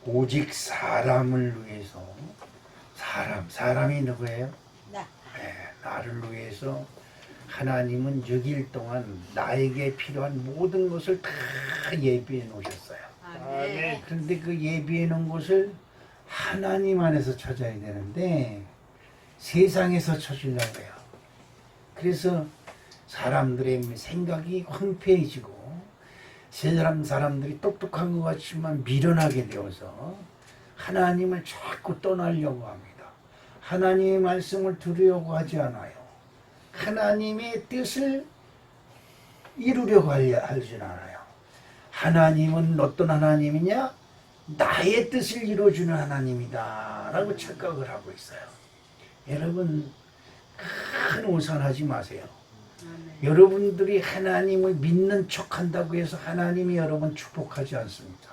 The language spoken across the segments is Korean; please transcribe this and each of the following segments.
오직 사람을 위해서 사람이 누구예요? 나. 네, 나를 위해서 하나님은 6일 동안 나에게 필요한 모든 것을 다 예비해 놓으셨어요. 아멘. 그런데 그 예비해 놓은 것을 하나님 안에서 찾아야 되는데 세상에서 찾으려고 해요. 그래서 사람들의 생각이 황폐해지고 사람들이 똑똑한 것 같지만 미련하게 되어서 하나님을 자꾸 떠나려고 합니다. 하나님의 말씀을 들으려고 하지 않아요. 하나님의 뜻을 이루려고 하진 않아요. 하나님은 어떤 하나님이냐? 나의 뜻을 이루어주는 하나님이다 라고 착각을 하고 있어요. 여러분, 큰 오산하지 마세요. 여러분들이 하나님을 믿는 척 한다고 해서 하나님이 여러분 축복하지 않습니다.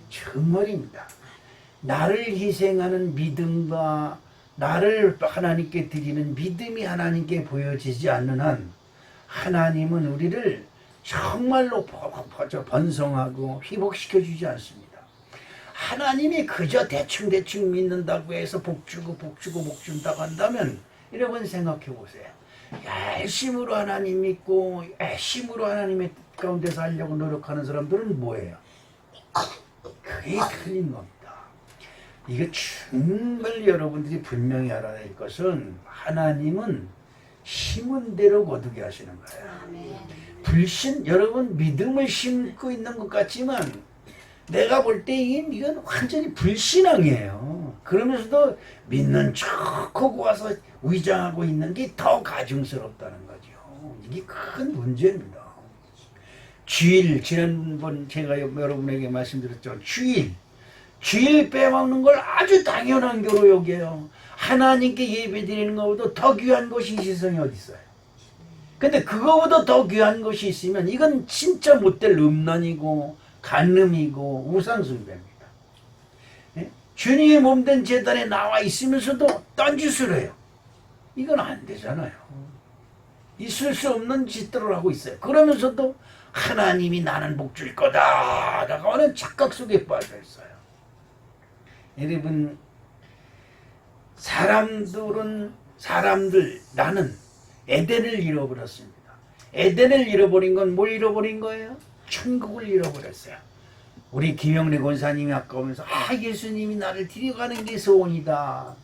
정말입니다. 나를 희생하는 믿음과 나를 하나님께 드리는 믿음이 하나님께 보여지지 않는 한 하나님은 우리를 정말로 번성하고 회복시켜 주지 않습니다. 하나님이 그저 대충 믿는다고 해서 복 주고 준다고 한다면 여러분 생각해 보세요. 열심으로 하나님 믿고 열심으로 하나님의 뜻 가운데서 하려고 노력하는 사람들은 뭐예요? 그게 틀린 겁니다. 이거 정말 여러분들이 분명히 알아야 할 것은 하나님은 심은 대로 거두게 하시는 거예요. 불신, 여러분 믿음을 심고 있는 것 같지만 내가 볼 때 이건 완전히 불신앙이에요. 그러면서도 믿는 척하고 와서 위장하고 있는 게 더 가증스럽다는 거죠. 이게 큰 문제입니다. 주일, 지난번 제가 여러분에게 말씀드렸죠. 주일 빼먹는 걸 아주 당연한 거로 여겨요. 하나님께 예배 드리는 것보다 더 귀한 것이 이 세상에 어디 있어요. 근데 그거보다 더 귀한 것이 있으면 이건 진짜 못될 음란이고 간음이고 우상숭배입니다. 예? 주님의 몸된 제단에 나와 있으면서도 딴짓을 해요. 이건 안 되잖아요. 있을 수 없는 짓들을 하고 있어요. 그러면서도 하나님이 나는 복 줄 거다 라고 하는 착각 속에 빠져 있어요. 여러분, 나는 에덴을 잃어버렸습니다. 에덴을 잃어버린 건 뭘 잃어버린 거예요? 천국을 잃어버렸어요. 우리 김영래 권사님이 아까 오면서 예수님이 나를 데려가는 게 소원이다.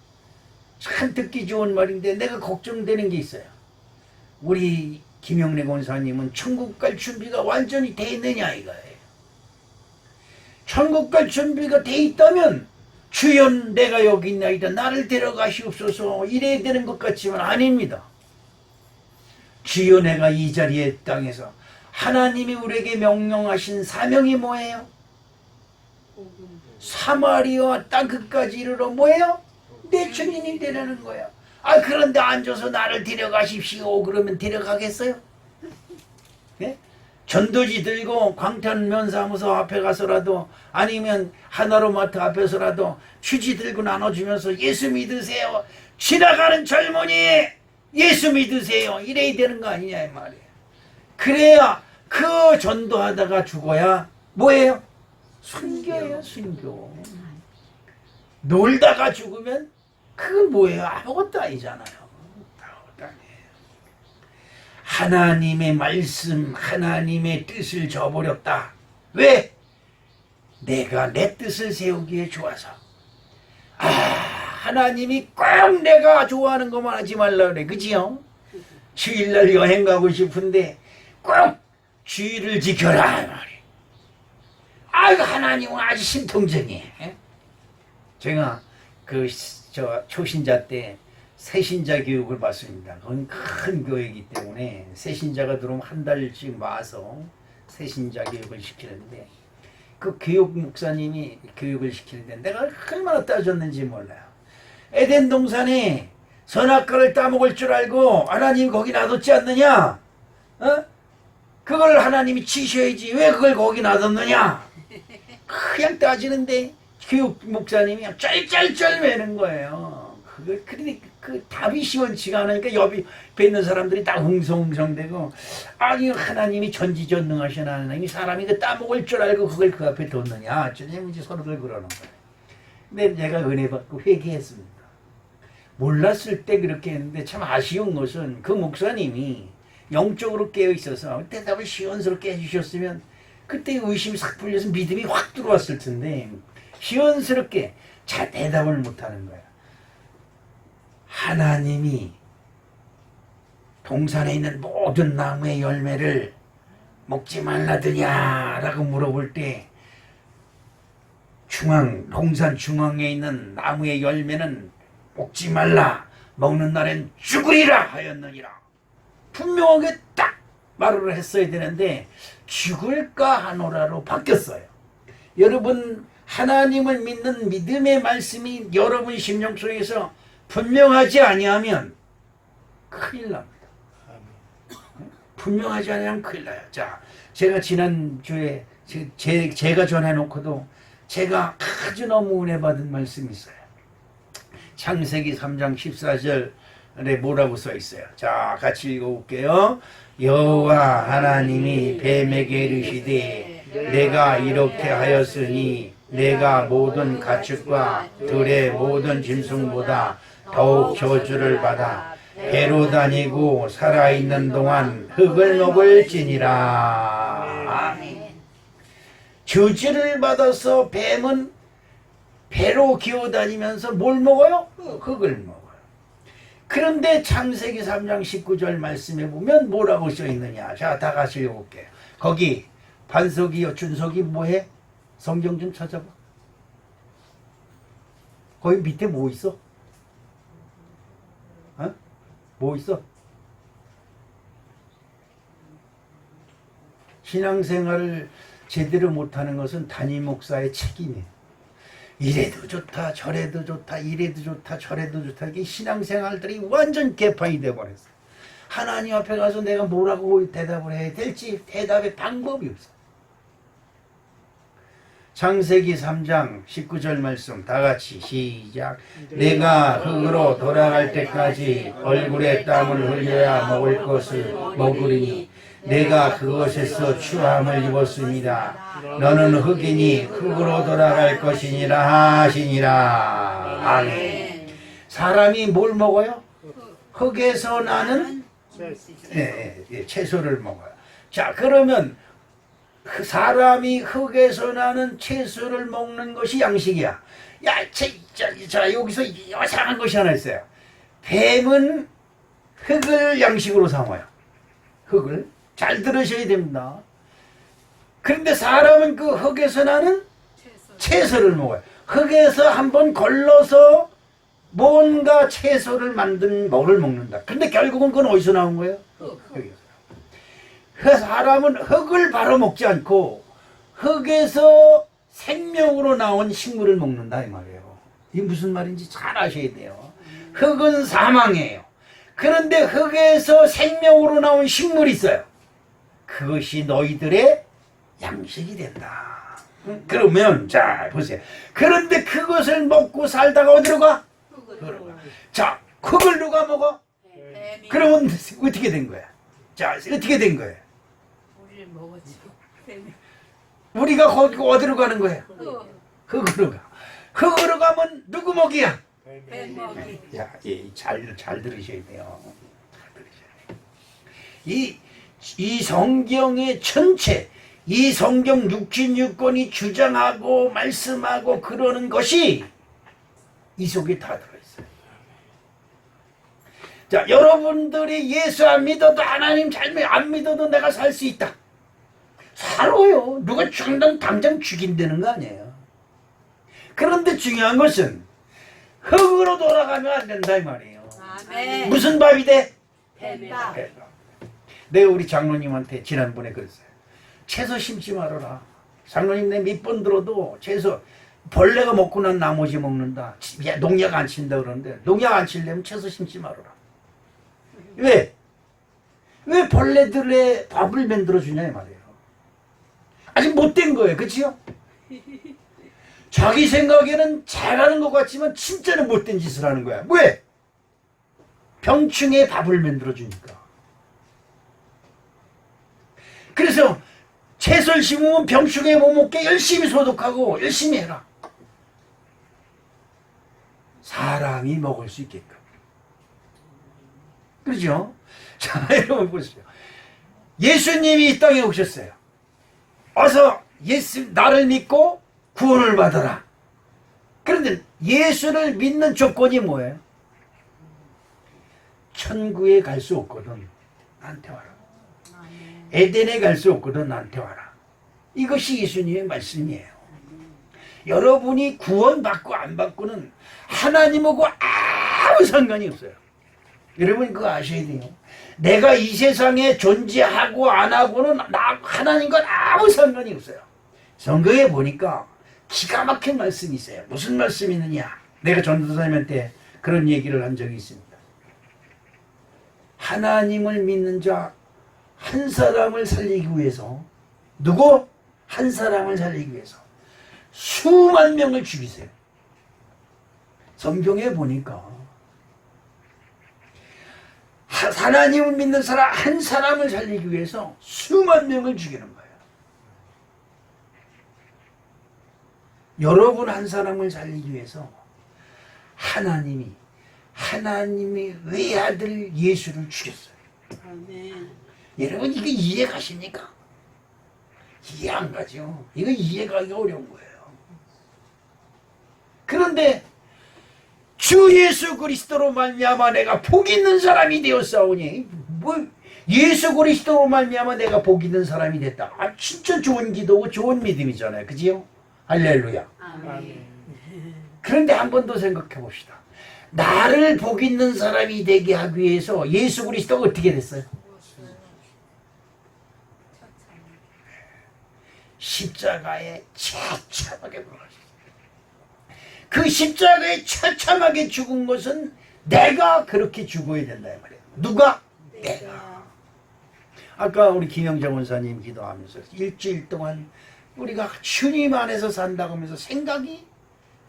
참 듣기 좋은 말인데 내가 걱정되는 게 있어요. 우리 김영래 권사님은 천국 갈 준비가 완전히 돼 있느냐 이거예요. 천국 갈 준비가 돼 있다면 주여 내가 여기 있나이다 나를 데려가시옵소서 이래야 되는 것 같지만 아닙니다. 주여 내가 이 자리에 땅에서 하나님이 우리에게 명령하신 사명이 뭐예요? 사마리아 땅 끝까지 이르러 뭐예요? 내 주인이 되라는 거예요. 그런데 앉아서 나를 데려가십시오 그러면 데려가겠어요? 예? 전도지 들고 광탄면사무소 앞에 가서라도 아니면 하나로마트 앞에서라도 휴지 들고 나눠주면서 예수 믿으세요. 지나가는 젊은이 예수 믿으세요. 이래야 되는 거 아니냐 이 말이에요. 그래야 그 전도하다가 죽어야 뭐예요? 순교예요. 순교. 놀다가 죽으면 그건 뭐예요? 아무것도 아니잖아요. 아무것도 아니에요. 하나님의 말씀, 하나님의 뜻을 저버렸다. 왜? 내가 내 뜻을 세우기에 좋아서. 하나님이 꼭 내가 좋아하는 것만 하지 말라 그래. 그지요? 주일날 여행 가고 싶은데 꼭 주일을 지켜라. 하나님은 아주 신통적이에요. 제가 초신자 때 새신자 교육을 받습니다. 그건 큰 교회이기 때문에 새신자가 들어오면 한 달씩 와서 새신자 교육을 시키는데 그 교육 목사님이 교육을 시키는데 내가 얼마나 따졌는지 몰라요. 에덴 동산에 선악과를 따먹을 줄 알고 하나님 거기 놔뒀지 않느냐? 그걸 하나님이 치셔야지 왜 그걸 거기 놔뒀느냐? 그냥 따지는데 교육 목사님이 짤짤짤 매는 거예요. 그걸 그러니까 그 답이 시원치가 않으니까 옆에 있는 사람들이 다 웅성웅성대고, 아니 하나님이 전지전능하신 하나님이 사람이 그 따먹을 줄 알고 그걸 그 앞에 뒀느냐 어쩌냐면 이제 서로들 그러는 거예요. 근데 내가 은혜 받고 회개했습니다. 몰랐을 때 그렇게 했는데 참 아쉬운 것은 그 목사님이 영적으로 깨어 있어서 대답을 시원스럽게 해주셨으면 그때 의심이 싹 풀려서 믿음이 확 들어왔을 텐데 시원스럽게 잘 대답을 못하는 거야. 하나님이 동산에 있는 모든 나무의 열매를 먹지 말라더냐라고 물어볼 때 동산 중앙에 있는 나무의 열매는 먹지 말라, 먹는 날엔 죽으리라 하였느니라. 분명하게 딱 말을 했어야 되는데 죽을까 하노라로 바뀌었어요. 여러분 하나님을 믿는 믿음의 말씀이 여러분 심령 속에서 분명하지 아니하면 큰일 납니다. 분명하지 아니하면 큰일 나요. 자, 제가 지난주에 제가 전해놓고도 제가 아주 너무 은혜 받은 말씀이 있어요. 창세기 3장 14절에 뭐라고 써 있어요? 자, 같이 읽어볼게요. 여호와 하나님이 뱀에게 이르시되 내가 이렇게 하였으니 내가 모든 가축과 들의 모든 짐승보다 더욱 저주를 받아 배로 다니고 살아있는 동안 흙을 먹을지니라. 저주를 받아서 뱀은 배로 기어다니면서 뭘 먹어요? 흙을 먹어요. 그런데 창세기 3장 19절 말씀에 보면 뭐라고 써있느냐. 자, 다 같이 읽어볼게요. 거기 반석이 준석이 뭐해? 성경 좀 찾아봐. 거기 밑에 뭐 있어? 어? 뭐 있어? 신앙생활을 제대로 못하는 것은 담임 목사의 책임이에요. 이래도 좋다 저래도 좋다 이래도 좋다 저래도 좋다. 이게 신앙생활들이 완전 개판이 되어버렸어요. 하나님 앞에 가서 내가 뭐라고 대답을 해야 될지 대답의 방법이 없어요. 창세기 3장 19절 말씀 다 같이 시작. 내가 흙으로 돌아갈 때까지 얼굴에 땀을 흘려야 먹을 것을 먹으리니 내가 그것에서 추함을 입었습니다. 너는 흙이니 흙으로 돌아갈 것이니라 하시니라. 아멘. 사람이 뭘 먹어요? 흙에서 나는 채소를 먹어요. 자, 그러면 사람이 흙에서 나는 채소를 먹는 것이 양식이야. 자, 여기서 이상한 것이 하나 있어요. 뱀은 흙을 양식으로 삼아요. 흙을. 잘 들으셔야 됩니다. 그런데 사람은 그 흙에서 나는 채소를 먹어요. 흙에서 한번 걸러서 뭔가 채소를 만든 뭐를 먹는다. 근데 결국은 그건 어디서 나온 거예요? 흙에서. 그 사람은 흙을 바로 먹지 않고 흙에서 생명으로 나온 식물을 먹는다 이 말이에요. 이게 무슨 말인지 잘 아셔야 돼요. 흙은 사망이에요. 그런데 흙에서 생명으로 나온 식물이 있어요. 그것이 너희들의 양식이 된다. 그러면 자 보세요. 그런데 그것을 먹고 살다가 어디로 가? 자, 흙을 누가 먹어? 그러면 어떻게 된 거야? 자, 어떻게 된 거예요? 우리가 거기 어디로 가는 거예요? 흙으로 가. 흙으로 가면 누구 먹이야? 야, 잘 들으셔야 돼요. 잘 들으셔야 돼요. 이 성경의 전체, 이 성경 66권이 주장하고 말씀하고 그러는 것이 이 속에 다 들어있어요. 자, 여러분들이 예수 안 믿어도 하나님 안 믿어도 내가 살 수 있다. 살아요. 누가 당장 죽인다는 거 아니에요. 그런데 중요한 것은 흙으로 돌아가면 안 된다 이 말이에요. 아멘. 무슨 밥이 돼? 뱀밥. 내가 우리 장로님한테 지난번에 그랬어요. 채소 심지 말아라. 장로님 내 몇 번 들어도 채소 벌레가 먹고 난 나머지 먹는다. 농약 안 친다 그러는데 농약 안 치려면 채소 심지 말아라. 왜? 왜 벌레들의 밥을 만들어주냐 이 말이에요. 아직 못된 거예요. 그치요? 자기 생각에는 잘하는 것 같지만 진짜는 못된 짓을 하는 거야. 왜? 병충해 밥을 만들어 주니까. 그래서 채소를 심으면 병충해 못 먹게 열심히 소독하고 열심히 해라. 사람이 먹을 수 있게끔. 그렇죠? 자, 여러분 보세요. 예수님이 이 땅에 오셨어요. 어서 나를 믿고 구원을 받아라. 그런데 예수를 믿는 조건이 뭐예요? 천국에 갈 수 없거든 나한테 와라. 에덴에 갈 수 없거든 나한테 와라. 이것이 예수님의 말씀이에요. 여러분이 구원받고 안 받고는 하나님하고 아무 상관이 없어요. 여러분 그거 아셔야 돼요. 내가 이 세상에 존재하고 안 하고는 하나님과 아무 상관이 없어요. 성경에 보니까 기가 막힌 말씀이 있어요. 무슨 말씀이 있느냐. 내가 전도사님한테 그런 얘기를 한 적이 있습니다. 하나님을 믿는 자 한 사람을 살리기 위해서, 누구? 한 사람을 살리기 위해서 수만 명을 죽이세요. 성경에 보니까 하나님을 믿는 사람 한 사람을 살리기 위해서 수만 명을 죽이는 거예요. 여러분 한 사람을 살리기 위해서 하나님이 외아들 예수를 죽였어요. 아멘. 여러분 이게 이해 가십니까? 이해 안 가죠. 이거 이해가기가 어려운 거예요. 그런데 주 예수 그리스도로 말미암아 내가 복 있는 사람이 되었사오니, 뭐 예수 그리스도로 말미암아 내가 복 있는 사람이 됐다. 아 진짜 좋은 기도고 좋은 믿음이잖아요. 그지요? 할렐루야. 아멘. 그런데 한 번 더 생각해 봅시다. 나를 복 있는 사람이 되게 하기 위해서 예수 그리스도가 어떻게 됐어요? 십자가에 처참하게 돌아가셨어요. 그 십자가에 처참하게 죽은 것은 내가 그렇게 죽어야 된다 이 말이에요. 누가? 내가. 아까 우리 김영정 원사님 기도하면서 일주일 동안 우리가 주님 안에서 산다고 하면서 생각이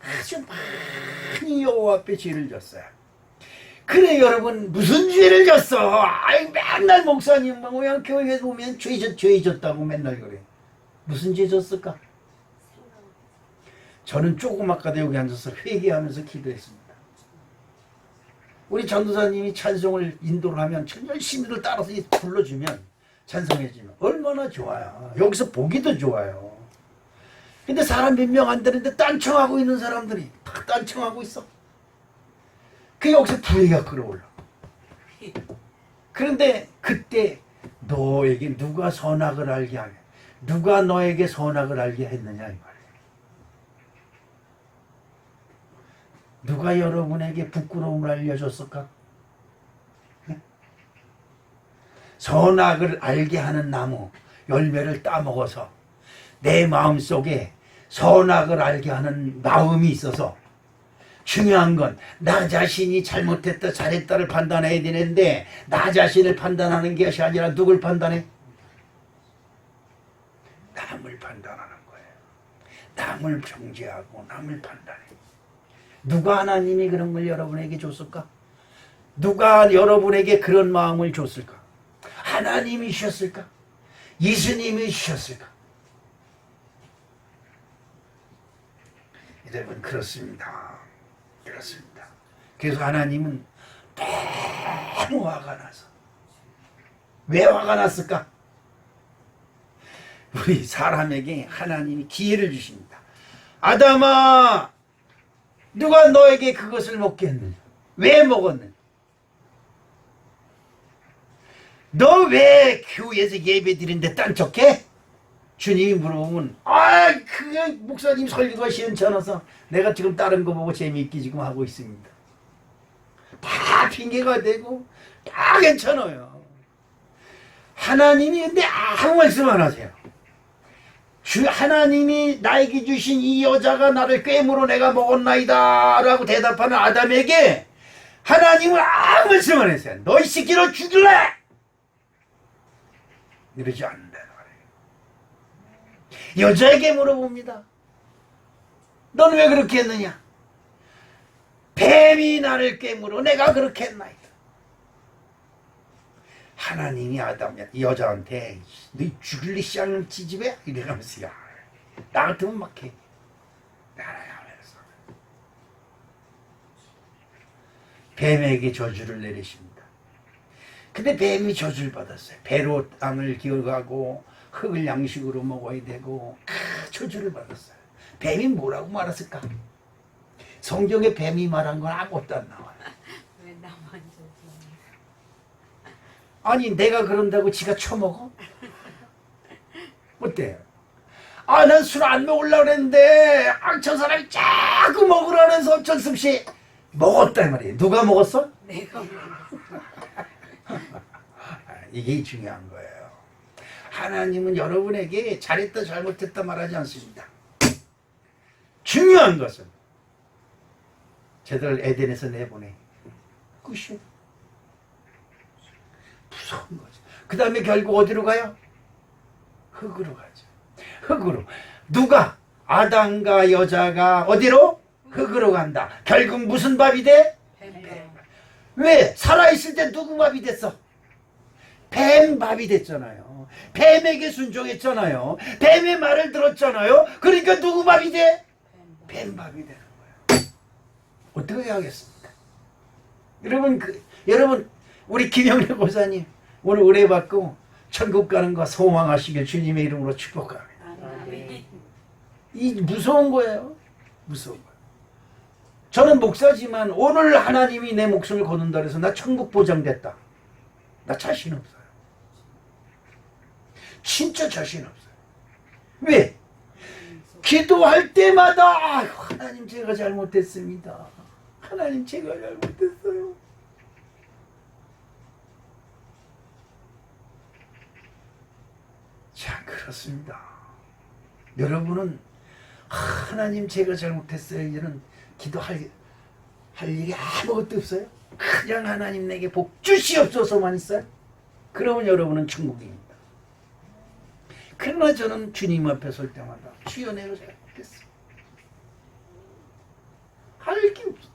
아주 많이 여호와 앞에 죄를 졌어요. 그래 여러분 무슨 죄를 졌어? 아이 맨날 목사님 모양 교회에 보면 죄 졌다고 맨날 그래. 무슨 죄 졌을까? 저는 조금 아까 여기 앉아서 회개하면서 기도했습니다. 우리 전도사님이 찬송을 인도를 하면 열심히들 따라서 불러주면 찬송해주면 얼마나 좋아요. 여기서 보기도 좋아요. 근데 사람 몇 명 안 되는데 딴청하고 있는 사람들이 다 딴청하고 있어. 그 여기서 분위기가 끌어올라. 그런데 그때 너에게 누가 선악을 알게 하게, 누가 너에게 선악을 알게 했느냐 이 말이에요. 누가 여러분에게 부끄러움을 알려줬을까? 선악을 알게 하는 나무 열매를 따먹어서 내 마음속에 선악을 알게 하는 마음이 있어서, 중요한 건 나 자신이 잘못했다 잘했다를 판단해야 되는데 나 자신을 판단하는 것이 아니라 누굴 판단해? 남을 판단하는 거예요. 남을 정죄하고 남을 판단해. 누가 하나님이 그런 걸 여러분에게 줬을까? 누가 여러분에게 그런 마음을 줬을까? 하나님이 주셨을까? 예수님이 주셨을까? 여러분 그렇습니다. 그렇습니다. 그래서 하나님은 너무 화가 나서, 왜 화가 났을까? 우리 사람에게 하나님이 기회를 주십니다. 아담아, 누가 너에게 그것을 먹게 했느냐? 왜 먹었느냐? 너 왜 교회에서 예배 드리는데 딴척해? 주님이 물어보면 그 목사님 설교가 시원찮아서 내가 지금 다른 거 보고 재미있게 지금 하고 있습니다. 다 핑계가 되고 다 괜찮아요. 하나님이 근데 아무 말씀 안 하세요. 하나님이 나에게 주신 이 여자가 나를 꾀물어 내가 먹었나이다 라고 대답하는 아담에게 하나님은 아무 말씀 안 했어요. 너 이 새끼를 죽일래! 이러지 않는다 말이에요. 여자에게 물어봅니다. 넌 왜 그렇게 했느냐? 뱀이 나를 꾀물어 내가 그렇게 했나이다. 하나님이 아담 여자한테 너 죽을리 쌍을 찌집애? 이러면서 야, 나 같으면 막 해. 나라야면서 뱀에게 저주를 내리십니다. 근데 뱀이 저주를 받았어요. 배로 땅을 기어가고 흙을 양식으로 먹어야 되고 저주를 받았어요. 뱀이 뭐라고 말했을까? 성경에 뱀이 말한 건 아무것도 안 나와요. 왜 나만 저주? 아니 내가 그런다고 지가 처먹어? 어때요? 아, 난 술 안 먹으려고 그랬는데 저 사람이 자꾸 먹으라면서 어쩔 수 없이 먹었다 이 말이에요. 누가 먹었어? 내가 이게 중요한 거예요. 하나님은 여러분에게 잘했다 잘못했다 말하지 않습니다. 중요한 것은 저들 에덴에서 내보내. 끝이요. 무서운 거죠. 그 다음에 결국 어디로 가요? 흙으로 가죠. 흙으로. 누가? 아담과 여자가 어디로? 흙으로 간다. 결국 무슨 밥이 돼? 뱀. 왜? 살아있을 때 누구 밥이 됐어? 뱀 밥이 됐잖아요. 뱀에게 순종했잖아요. 뱀의 말을 들었잖아요. 그러니까 누구 밥이 돼? 뱀 밥이 되는 거예요. 어떻게 하겠습니까? 여러분 우리 김영래 고사님 오늘 의뢰 받고 천국 가는 거 소망하시길 주님의 이름으로 축복합니다. 아멘. 이 무서운 거예요. 무서운 거예요. 저는 목사지만 오늘 하나님이 내 목숨을 거둔다 그래서 나 천국 보장됐다. 나 자신 없어요. 진짜 자신 없어요. 왜? 기도할 때마다 아이고, 하나님 제가 잘못했습니다. 하나님 제가 잘못했어요. 자, 그렇습니다. 여러분은 하나님 제가 잘못했어요. 이제는 기도할 일이 아무것도 없어요. 그냥 하나님 내게 복 주시옵소서만 있어요. 그러면 여러분은 천국입니다. 그러나 저는 주님 앞에 설 때마다 주여 내가 잘못했어. 할 게 없어.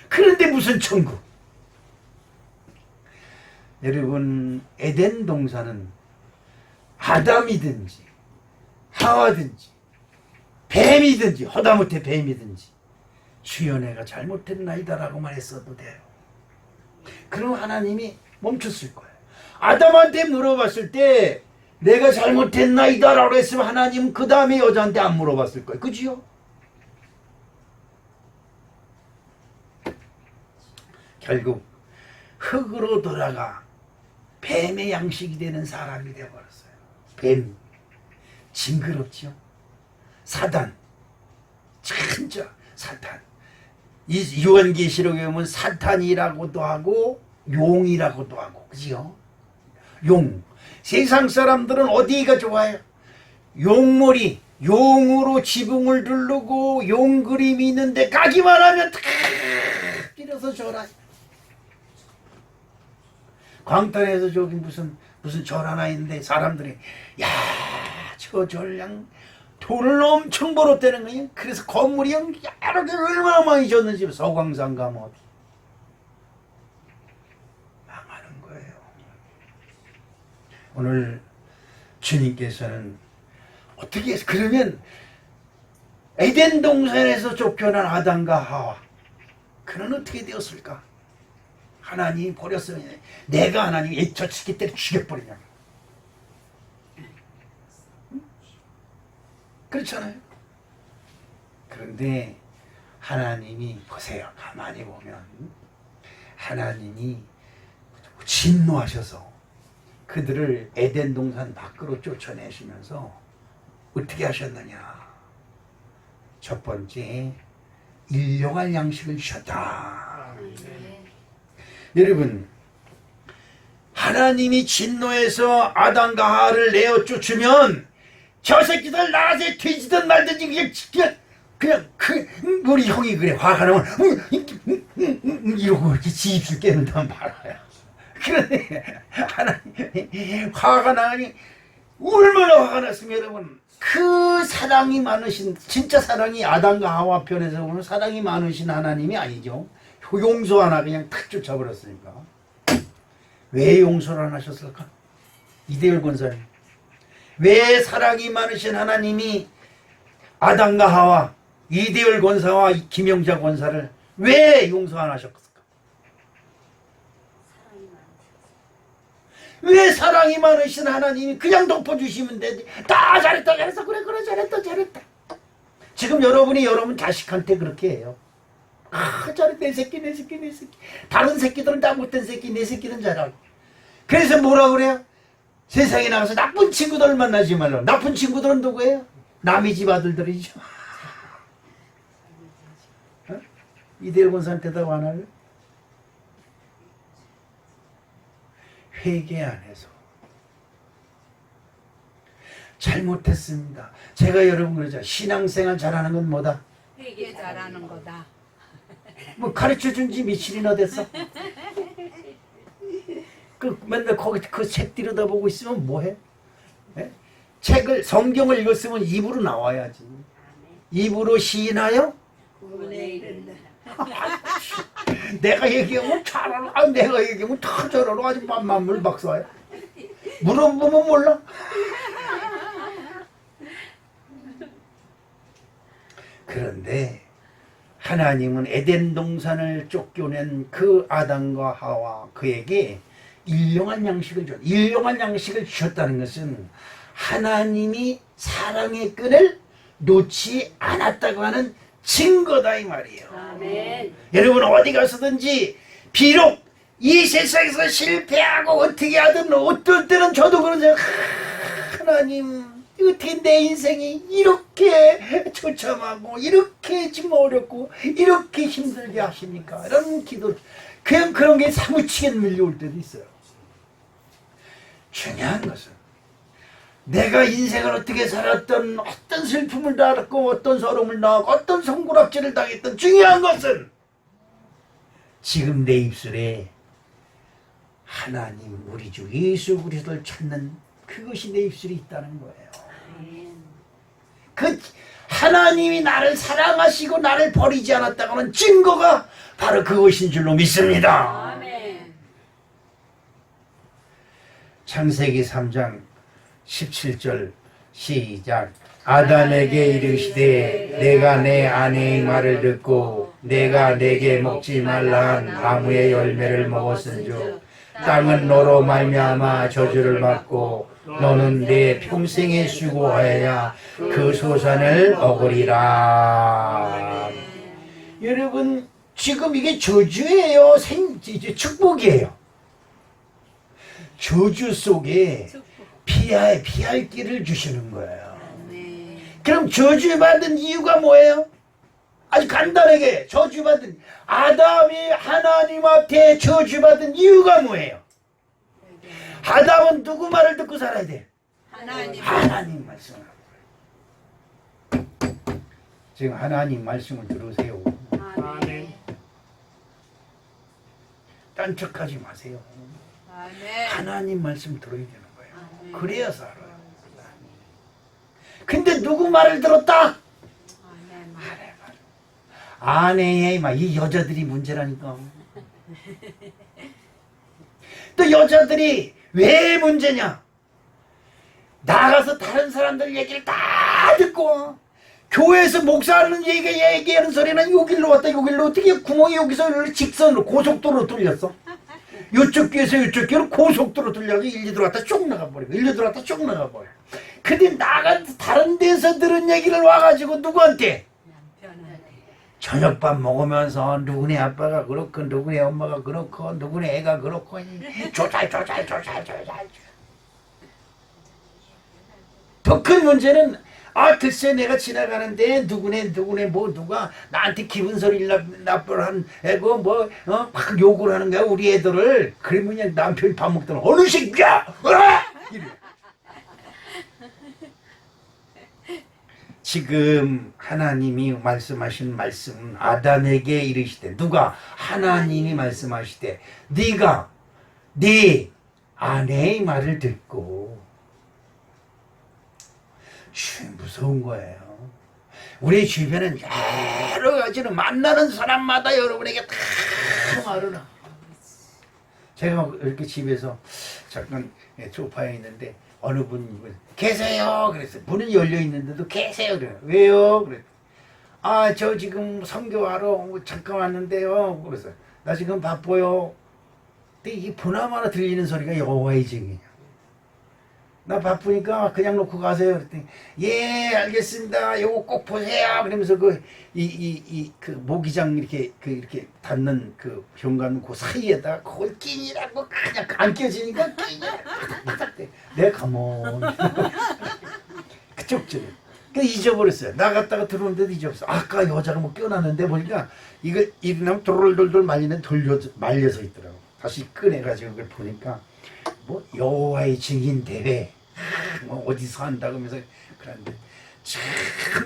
그런데 무슨 천국? 여러분 에덴 동산은 아담이든지 하와든지 뱀이든지 허다못해 뱀이든지 주여 내가 잘못했나이다라고만 했어도 돼요. 그럼 하나님이 멈췄을 거예요. 아담한테 물어봤을 때 내가 잘못했나이다라고 했으면 하나님은 그 다음에 여자한테 안 물어봤을 거예요. 그지요? 결국 흙으로 돌아가 뱀의 양식이 되는 사람이 되어버렸어요. 뱀. 징그럽지요? 사단. 진짜 사탄. 이 요한계시록에 보면 사탄이라고도 하고 용이라고도 하고 그지요? 용. 세상 사람들은 어디가 좋아요? 용머리, 용으로 지붕을 두르고 용 그림이 있는데 가기만 하면 탁 빌어서 절하요. 광탄에서 저기 무슨 절 하나 있는데 사람들이 야, 저 절량 돈을 엄청 벌었다는 거예요. 그래서 건물이 여러 개 얼마나 많이 졌는지 서광산 가면 어디 망하는 거예요. 오늘 주님께서는 어떻게 그러면 에덴 동산에서 쫓겨난 아담과 하와 그는 어떻게 되었을까? 하나님이 버렸으면 내가 하나님 저 새끼 때려 죽여버리냐? 응? 그렇잖아요. 그런데 하나님이 보세요. 가만히 보면 하나님이 진노하셔서 그들을 에덴 동산 밖으로 쫓아내시면서 어떻게 하셨느냐? 첫 번째 일용할 양식을 주셨다. 여러분 하나님이 진노해서 아담과 하와를 내어 쫓으면 저 새끼들 나가서 뒤지든 말든지 그냥 우리 형이 그래 화가 나면 이러고 이렇게 지 입술 깨는다면 말아요. 그런데 하나님 화가 나니 얼마나 화가 났으면 여러분 그 사랑이 많으신 진짜 사랑이 아담과 하와 편에서 보면 사랑이 많으신 하나님이 아니죠. 용서 하나 그냥 탁 쫓아버렸으니까. 왜 용서를 안 하셨을까? 이대열 권사님. 왜 사랑이 많으신 하나님이 아담과 하와, 이대열 권사와 김영자 권사를 왜 용서 안 하셨을까? 왜 사랑이 많으신 하나님이 그냥 덮어주시면 되지? 다 잘했다 잘했어 그래 그래 잘했다 잘했다. 지금 여러분이 여러분 자식한테 그렇게 해요. 아 잘했다 내 새끼 내 새끼 내 새끼. 다른 새끼들은 다 못된 새끼 내 새끼는 잘하고. 그래서 뭐라 그래요? 세상에 나가서 나쁜 친구들 만나지 말라. 나쁜 친구들은 누구예요? 남의 집 아들들이죠. 어? 이대일 권사님 대답 안 할래? 회개 안 해서 잘못했습니다. 제가 여러분 그러죠. 신앙생활 잘하는 건 뭐다? 회개 잘하는 거다. 뭐 가르쳐준 지 며칠이나 됐어? 그 맨날 거기 그 책 들여다보고 있으면 뭐해? 예? 책을 성경을 읽었으면 입으로 나와야지. 입으로 시인하여 구원에 이른다. 내가 얘기하면 잘 알아. 아, 내가 얘기하면 다 잘 알아. 아주 만물 박사야. 물어보면 몰라. 그런데 하나님은 에덴 동산을 쫓겨낸 그 아담과 하와 그에게 일용할 양식을 줬. 일용할 양식을 주셨다는 것은 하나님이 사랑의 끈을 놓지 않았다고 하는 증거다 이 말이에요. 아멘. 여러분 어디 가서든지 비록 이 세상에서 실패하고 어떻게 하든 어떨 때는 저도 그러죠. 하나님 어떻게 내 인생이 이렇게 처참하고 이렇게 지금 어렵고 이렇게 힘들게 하십니까? 이런 기도 그냥 그런 게 사무치게 밀려올 때도 있어요. 중요한 것은 내가 인생을 어떻게 살았던 어떤 슬픔을 당했고 어떤 서름을 당하고 어떤 손가락질을 당했던 중요한 것은 지금 내 입술에 하나님 우리 주 예수 그리스도를 찾는 그것이 내 입술에 있다는 거예요. 그 하나님이 나를 사랑하시고 나를 버리지 않았다고 하는 증거가 바로 그것인 줄로 믿습니다. 아멘. 창세기 3장 17절 시작. 아담에게 이르시되 내가 내 아내의 말을 듣고 내가 내게 먹지 말라 한 나무의 열매를 먹었은즉 땅은 너로 말미암아 저주를 받고 너는 내 평생에 수고하여야 그 소산을 먹으리라. 여러분 지금 이게 저주예요? 축복이에요? 저주 속에 피할 길을 주시는 거예요. 그럼 저주받은 이유가 뭐예요? 아주 간단하게 저주받은 아담이 하나님 앞에 저주받은 이유가 뭐예요? 아담은 누구 말을 듣고 살아야 돼? 하나님 말씀을 하고. 지금 하나님 말씀을 들으세요. 아멘. 딴 척하지 마세요. 아멘. 하나님 말씀 들어야 되는 거예요. 그래야 살아요. 근데 누구 말을 들었다? 아내의 말. 이 여자들이 문제라니까. 또 여자들이 왜 문제냐? 나가서 다른 사람들 얘기를 다 듣고 교회에서 목사하는 얘기하는 소리는 여기로 왔다 여기로 어떻게 구멍이 여기서 직선으로 고속도로 뚫렸어? 이쪽 귀에서 이쪽 귀로 고속도로 뚫려서 일리 들어왔다 쭉 나가버리고 일리 들어왔다 쭉 나가버려. 근데 다른 데서 들은 얘기를 와가지고 누구한테? 저녁밥 먹으면서 누구네 아빠가 그렇고 누구네 엄마가 그렇고 누구네 애가 그렇고 조잘 더 큰 문제는 글쎄 내가 지나가는데 누구네 뭐 누가 나한테 기분 소리를 나쁠 한 애고 막 욕을 하는 거야 우리 애들을. 그러면 그냥 남편이 밥 먹더라 어느 새끼야 이래. 지금 하나님이 말씀하신 말씀은 아담에게 이르시되 누가? 하나님이 말씀하시되 네가 네 아내의 말을 듣고. 무서운 거예요. 우리 주변엔 여러 가지로 만나는 사람마다 여러분에게 다 말을 제가 이렇게 집에서 잠깐 소파에 있는데 어느 분이 계세요. 그랬어요. 문은 열려 있는데도 계세요. 그래요. 왜요? 그래. 아, 저 지금 선교하러 잠깐 왔는데요. 그래서 나 지금 바빠요. 근데 이게 보나마나 들리는 소리가 여호와의 증이냐. 나 바쁘니까 그냥 놓고 가세요. 그랬더니 예, 알겠습니다. 요거 꼭 보세요. 그러면서 그 모기장 이렇게 닿는 그 현관 그 사이에다 그걸 끼니라고 그냥 안 껴지니까 끼니라고 내가 가만히 그쪽 쪽에 잊어버렸어요. 나갔다가 들어오는데도 잊어버렸어. 아까 여자가 뭐 껴놨는데 보니까 이걸 일어나면 돌돌돌 말려서 있더라고. 다시 꺼내가지고 그걸 보니까 뭐 여호와의 증인 대회 뭐 어디서 한다고 하면서 그런데 참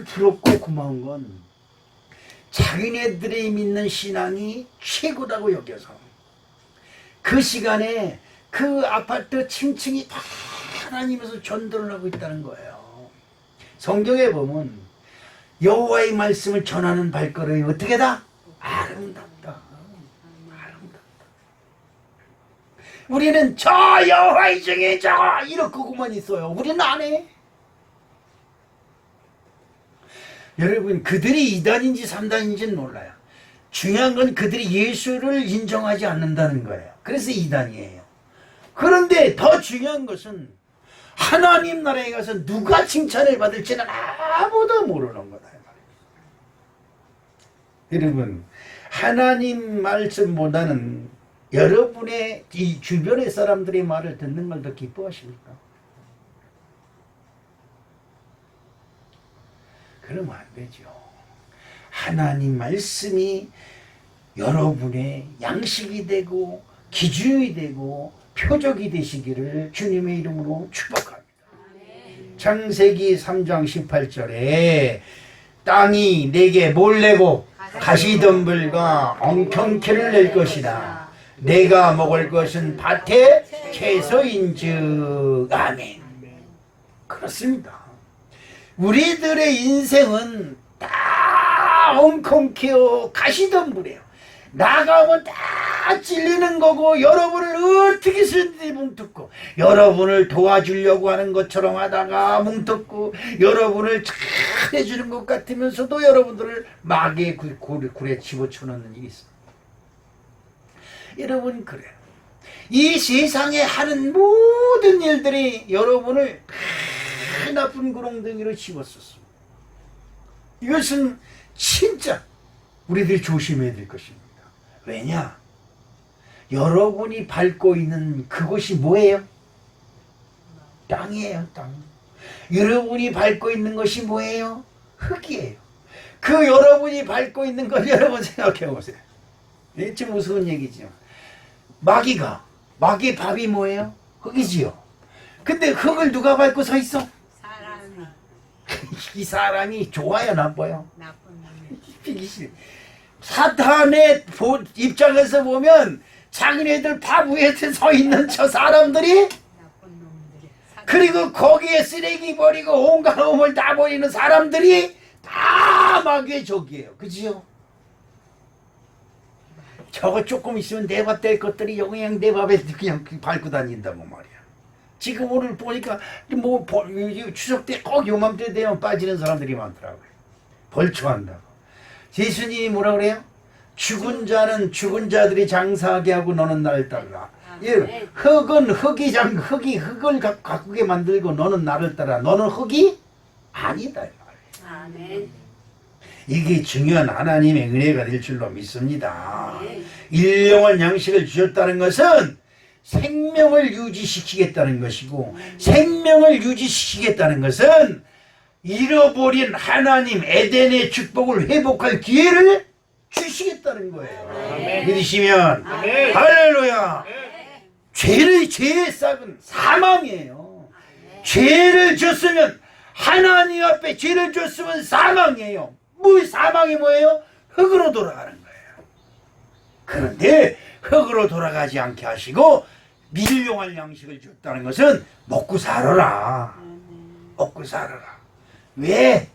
부럽고 고마운 건 자기네들이 믿는 신앙이 최고라고 여겨서 그 시간에 그 아파트 층층이 다 하나님에서 전도를 하고 있다는 거예요. 성경에 보면 여호와의 말씀을 전하는 발걸음이 어떻게다? 아름답다. 우리는 저 여호와의 증인 저거 이렇게만 있어요. 우리는 안 해. 여러분 그들이 2단인지 3단인지는 몰라요. 중요한 건 그들이 예수를 인정하지 않는다는 거예요. 그래서 2단이에요. 그런데 더 중요한 것은 하나님 나라에 가서 누가 칭찬을 받을지는 아무도 모르는 거다. 여러분 하나님 말씀보다는 여러분의 이 주변의 사람들의 말을 듣는 걸 더 기뻐하십니까? 그러면 안 되죠. 하나님 말씀이 여러분의 양식이 되고 기준이 되고 표적이 되시기를 주님의 이름으로 축복합니다. 창세기 3장 18절에 땅이 내게 뭘 내고 가시덤불과 엉겅퀴를 낼 것이다. 내가 먹을 것은 밭의 채소인즉. 아멘. 그렇습니다. 우리들의 인생은 다 엉겅퀴요 가시덤불이에요. 나가면 다 찔리는 거고 여러분을 어떻게 쓰는지 뭉뜯고 여러분을 도와주려고 하는 것처럼 하다가 뭉뜯고 여러분을 잘 해주는 것 같으면서도 여러분들을 마귀의 굴에 집어쳐넣는 일이 있어요. 여러분 그래요. 이 세상에 하는 모든 일들이 여러분을 다 나쁜 구렁텅이로 집었었습니다. 이것은 진짜 우리들이 조심해야 될 것입니다. 왜냐? 여러분이 밟고 있는 그곳이 뭐예요? 땅이에요, 땅. 여러분이 밟고 있는 것이 뭐예요? 흙이에요. 그 여러분이 밟고 있는 걸 여러분 생각해 보세요. 네, 좀 무서운 얘기죠. 마귀의 밥이 뭐예요? 흙이지요. 근데 흙을 누가 밟고 서 있어? 사람이 이 사람이 좋아요, 나빠요? 나쁜 놈이. 사탄의 입장에서 보면 자기네들 밥 위에 서 있는 저 사람들이 나쁜 놈들이. 그리고 거기에 쓰레기 버리고 온갖 놈을 다 버리는 사람들이 다 마귀의 적이에요. 그지요? 저거 조금 있으면 내 밥 될 것들이 그냥 내 밥에 그냥 밟고 다닌다고 말이야. 지금 오늘 보니까 뭐 추석 때 꼭 요맘때 되면 빠지는 사람들이 많더라고요. 벌초한다고. 예수님이 뭐라 그래요? 죽은 자는 죽은 자들이 장사하게 하고 너는 나를 따르라. 예, 흙은 흙이 흙을 가꾸게 만들고 너는 나를 따라. 너는 흙이 아니다. 아멘. 이게 중요한 하나님의 은혜가 될 줄로 믿습니다. 일용할 양식을 주셨다는 것은 생명을 유지시키겠다는 것이고, 생명을 유지시키겠다는 것은 잃어버린 하나님 에덴의 축복을 회복할 기회를 주시겠다는 거예요. 아멘. 믿으시면 아멘. 할렐루야. 죄의 싹은 사망이에요. 죄를 졌으면 하나님 앞에 죄를 졌으면 사망이에요. 사망이 뭐예요? 흙으로 돌아가는 거예요. 그런데 흙으로 돌아가지 않게 하시고 밀용할 양식을 줬다는 것은 먹고 살아라. 먹고 살아라. 왜?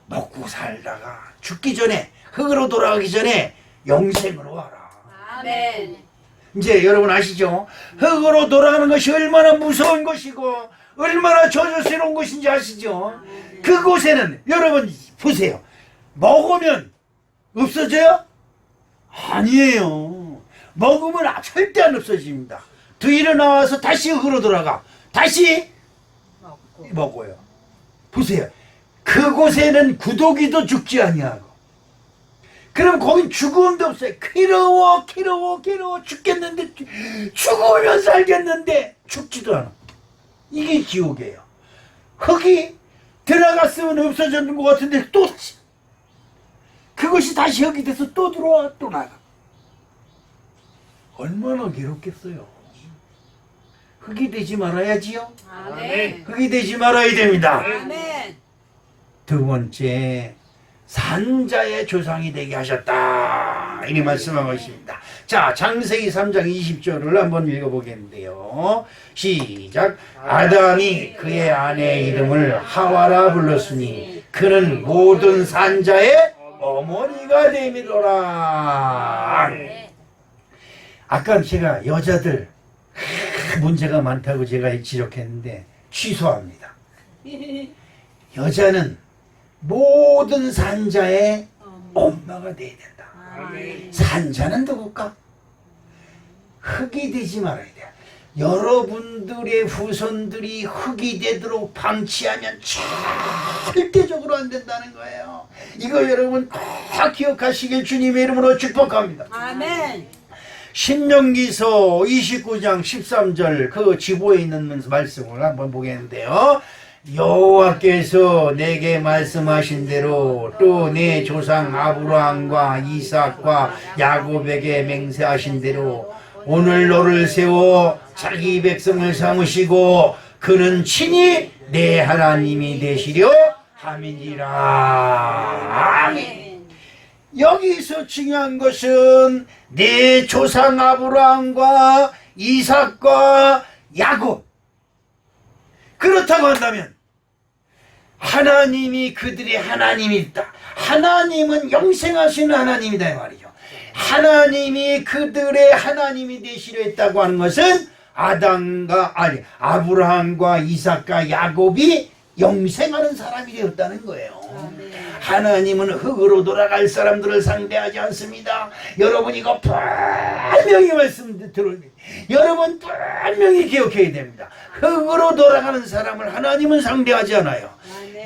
먹고 살다가 죽기 전에 흙으로 돌아가기 전에 영생으로 와라. 아멘. 이제 여러분 아시죠? 흙으로 돌아가는 것이 얼마나 무서운 것이고 얼마나 저주스러운 것인지 아시죠? 그곳에는 여러분 보세요. 먹으면 없어져요? 아니에요. 먹으면 절대 안 없어집니다. 더 일어나와서 다시 흙으로 돌아가. 다시 먹어요. 보세요. 그곳에는 구더기도 죽지 아니하고. 그럼 거긴 죽음도 없어요. 괴로워 죽겠는데 죽으면 살겠는데 죽지도 않아. 이게 지옥이에요. 흙이 들어갔으면 없어졌는 것 같은데 또 다시 그것이 다시 흙이 돼서 또 들어와 또 나가. 얼마나 괴롭겠어요. 흙이 되지 말아야지요. 아멘. 흙이 되지 말아야 됩니다. 아멘. 두 번째, 산자의 조상이 되게 하셨다. 이렇게 말씀하고 있습니다. 자, 창세기 3장 20절을 한번 읽어보겠는데요. 시작. 아담이 그의 아내의 이름을 하와라 불렀으니 그는 모든 산자의 어머니가 됨이로라. 아까 제가 여자들 문제가 많다고 제가 지적했는데 취소합니다. 여자는 모든 산자의 엄마가 돼야 된다. 산자는 누굴까? 흙이 되지 말아야 돼. 여러분들의 후손들이 흙이 되도록 방치하면 절대적으로 안 된다는 거예요. 이거 여러분 꼭 기억하시길 주님의 이름으로 축복합니다. 아멘. 신명기서 29장 13절 그 지보에 있는 말씀을 한번 보겠는데요. 여호와께서 내게 말씀하신 대로 또 내 조상 아브라함과 이삭과 야곱에게 맹세하신 대로 오늘 너를 세워 자기 백성을 삼으시고 그는 친히 내 하나님이 되시려 함이니라. 아멘. 여기서 중요한 것은 내 조상 아브라함과 이삭과 야곱, 그렇다고 한다면 하나님이 그들의 하나님이 있다. 하나님은 영생하시는 하나님이다 이 말이죠. 하나님이 그들의 하나님이 되시려 했다고 하는 것은 아브라함과 이삭과 야곱이 영생하는 사람이 되었다는 거예요. 하나님은 흙으로 돌아갈 사람들을 상대하지 않습니다. 여러분 이거 분명히 말씀드립니다. 여러분 분명히 기억해야 됩니다. 흙으로 돌아가는 사람을 하나님은 상대하지 않아요.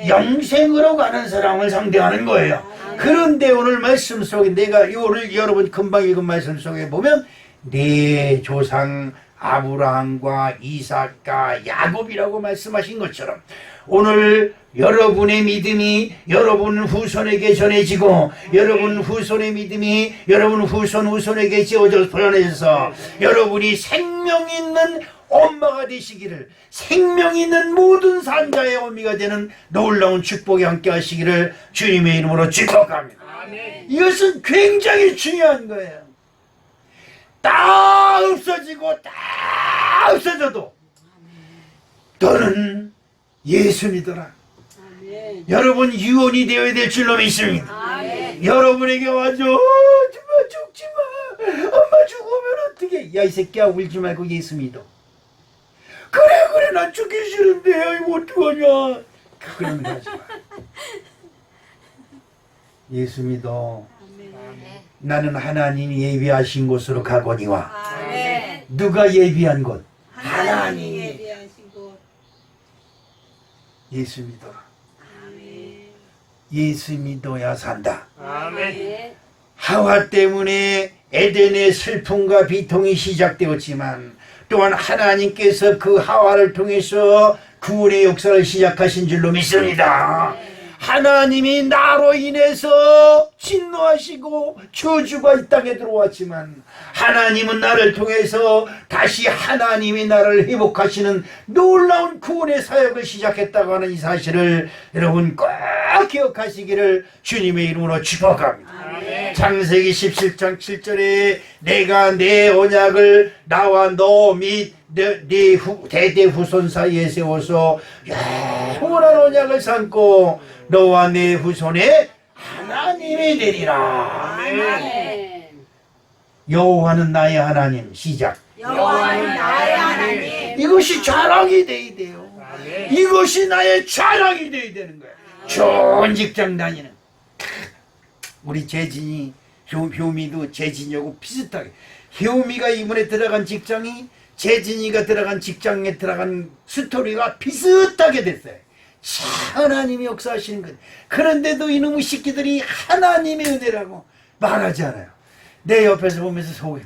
영생으로 가는 사람을 상대하는 거예요. 그런데 오늘 말씀 속에 내가 오늘 여러분 금방 읽은 말씀 속에 보면 내 조상 아브라함과 이삭과 야곱이라고 말씀하신 것처럼 오늘 여러분의 믿음이 여러분 후손에게 전해지고 여러분 후손의 믿음이 여러분 후손에게 전해져서 여러분이 생명 있는 엄마가 되시기를, 생명 있는 모든 산자의 어미가 되는 놀라운 축복이 함께 하시기를 주님의 이름으로 축복합니다. 이것은 굉장히 중요한 거예요. 다 없어지고 다 없어져도 너는 예수 믿어라. 여러분 유언이 되어야 될 줄로 믿습니다. 여러분에게 와서 정말 죽지마, 엄마 죽으면 어떡해. 야 이 새끼야 울지 말고 예수 믿어. 그래 난 죽기 싫은데 이거 어떡하냐. 그런 거 하지 마. 예수 믿어. 나는 하나님이 예비하신 곳으로 가거니와. 누가 예비한 곳? 하나님이 예비하신 곳. 예수 믿어라. 예수 믿어야 산다. 아멘. 하와 때문에 에덴의 슬픔과 비통이 시작되었지만 또한 하나님께서 그 하와를 통해서 구원의 역사를 시작하신 줄로 믿습니다. 하나님이 나로 인해서 진노하시고 저주가 이 땅에 들어왔지만 하나님은 나를 통해서 다시 하나님이 나를 회복하시는 놀라운 구원의 사역을 시작했다고 하는 이 사실을 여러분 꼭 기억하시기를 주님의 이름으로 축복합니다. 창세기 17장 7절에 내가 내 언약을 나와 너 및 대대 후손 사이에 세워서 영원한 언약을 삼고 너와 내 후손의 하나님이 되리라. 여호와는 나의 하나님. 시작. 여호와는 나의 하나님. 이것이 자랑이 돼야 돼요. 아멘. 이것이 나의 자랑이 돼야 되는 거야. 좋은 직장 다니는 우리 재진이 효미도 재진이하고 비슷하게, 효미가 이번에 들어간 직장이 재진이가 들어간 직장에 들어간 스토리가 비슷하게 됐어요. 참 하나님이 역사하시는 것. 그런데도 이놈의 새끼들이 하나님의 은혜라고 말하지 않아요. 내 옆에서 보면서 속이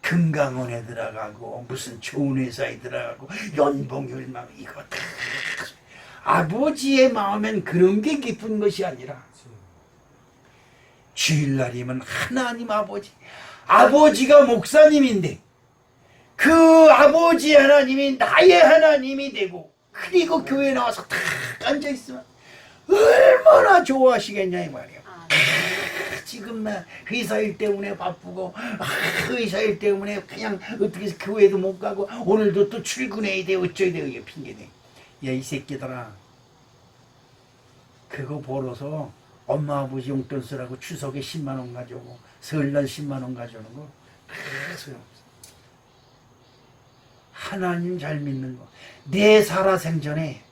금강원에 들어가고 무슨 좋은 회사에 들어가고 연봉 얼마, 이거 다 아버지의 마음엔 그런 게 기쁜 것이 아니라 주일날이면 하나님 아버지가 목사님인데 그 아버지 하나님이 나의 하나님이 되고, 그리고 교회 나와서 탁 앉아있으면 얼마나 좋아하시겠냐 이 말이야. 지금 나 회사 일 때문에 바쁘고 회사 일 때문에 그냥 어떻게 해서 교회도 못 가고 오늘도 또 출근해야 돼 어쩌야 돼 이게 핑계대. 야 이 새끼들아, 그거 벌어서 엄마 아버지 용돈 쓰라고 추석에 10만원 가져오고 설날 10만원 가져오는 거 다 소용없어. 하나님 잘 믿는 거. 내 살아생전에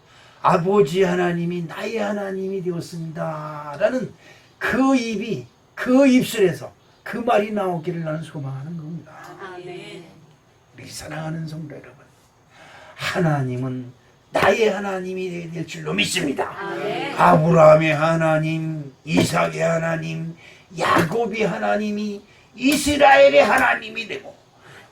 아버지 하나님이 나의 하나님이 되었습니다 라는 그 입이, 그 입술에서 그 말이 나오기를 나는 소망하는 겁니다. 아멘. 우리 사랑하는 성도 여러분, 하나님은 나의 하나님이 될 줄로 믿습니다. 아멘. 아브라함의 하나님, 이삭의 하나님, 야곱의 하나님이 이스라엘의 하나님이 되고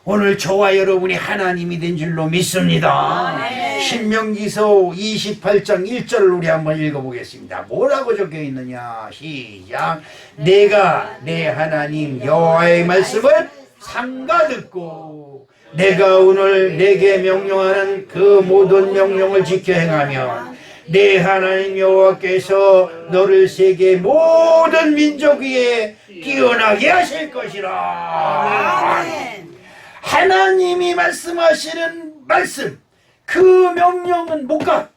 오늘 저와 여러분이 하나님이 된 줄로 믿습니다. 아멘. 신명기서 28장 1절을 우리 한번 읽어보겠습니다. 뭐라고 적혀 있느냐? 시작. 내가 내 하나님 여호와의 말씀을 삼가 듣고 내가 오늘 내게 명령하는 그 모든 명령을 지켜 행하면 내 하나님 여호와께서 너를 세계 모든 민족 위에 뛰어나게 하실 것이라. 아멘. 하나님이 말씀하시는 말씀, 그 명령은 뭐가?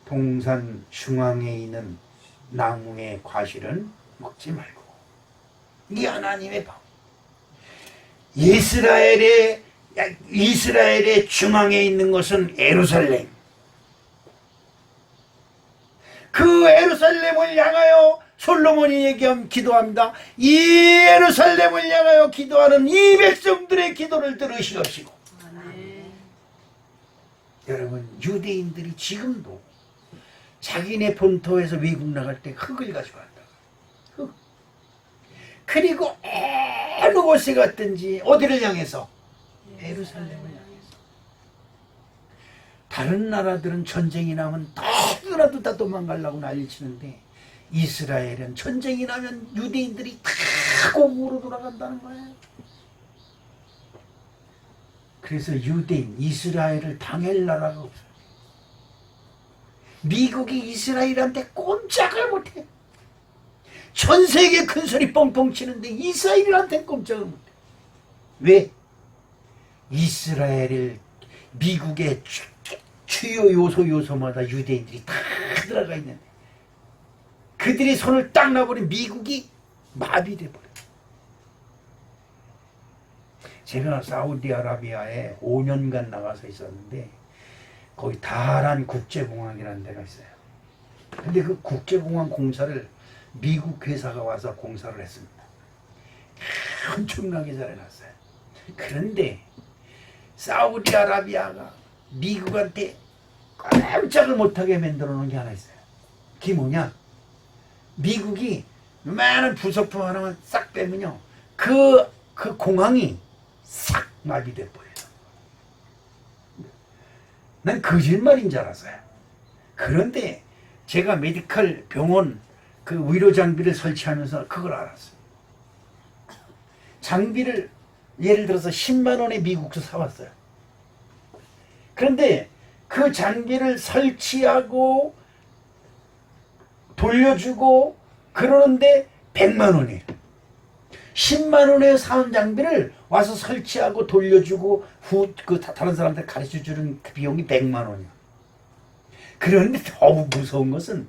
동산 중앙에 있는 나무의 과실은 먹지 말고. 이게 하나님의 법. 이스라엘의 중앙에 있는 것은 예루살렘. 그 예루살렘을 향하여 솔로몬이 기도합니다. 이 예루살렘을 향하여 기도하는 이 백성들의 기도를 들으시옵시고. 아멘. 여러분, 유대인들이 지금도 자기네 본토에서 외국 나갈 때 흙을 가져간다. 흙. 그리고 어느 곳에 갔든지 어디를 향해서? 예루살렘을 향해서. 다른 나라들은 전쟁이 나면 너무나도 다 도망가려고 난리치는데 이스라엘은 전쟁이 나면 유대인들이 다 고국으로 돌아간다는 거예요. 그래서 유대인, 이스라엘을 당할 나라가 없어요. 미국이 이스라엘한테 꼼짝을 못해. 전 세계 큰 소리 뻥뻥 치는데 이스라엘한테 꼼짝을 못해. 왜? 이스라엘을 미국의 주요 요소마다 유대인들이 다 들어가 있는데 그들이 손을 딱 놔버린 미국이 마비돼 버려요. 제가 사우디아라비아에 5년간 나가서 있었는데 거기 다란 국제공항이라는 데가 있어요. 근데 그 국제공항 공사를 미국 회사가 와서 공사를 했습니다. 엄청나게 잘 해놨어요. 그런데 사우디아라비아가 미국한테 깜짝을 못하게 만들어 놓은 게 하나 있어요. 그게 뭐냐? 미국이 많은 부속품 하나만 싹 빼면요, 그 공항이 싹 마비돼 버려요. 난 거짓말인 줄 알았어요. 그런데 제가 메디컬 병원 그 의료 장비를 설치하면서 그걸 알았어요. 장비를 예를 들어서 10만 원에 미국에서 사왔어요. 그런데 그 장비를 설치하고 돌려주고 그러는데 100만 원이에요. 10만 원에 사온 장비를 와서 설치하고 돌려주고 다른 사람한테 가르쳐주는 그 비용이 100만 원이야. 그런데 더욱 무서운 것은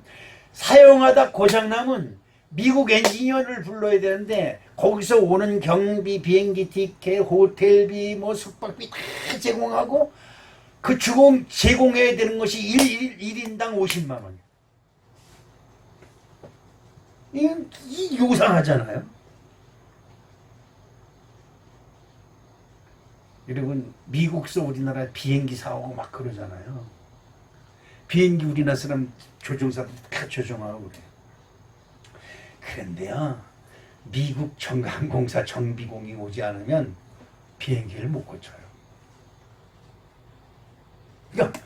사용하다 고장나면 미국 엔지니어를 불러야 되는데 거기서 오는 경비, 비행기 티켓, 호텔비, 뭐 숙박비 다 제공하고 그 제공해야 되는 것이 1인당 50만 원. 이 요상하잖아요. 여러분 미국서 우리나라 비행기 사오고 막 그러잖아요. 비행기 우리나라 사람 조종사들 다 조종하고 그래요. 그런데요 미국 항공사 정비공이 오지 않으면 비행기를 못 고쳐요. 그러니까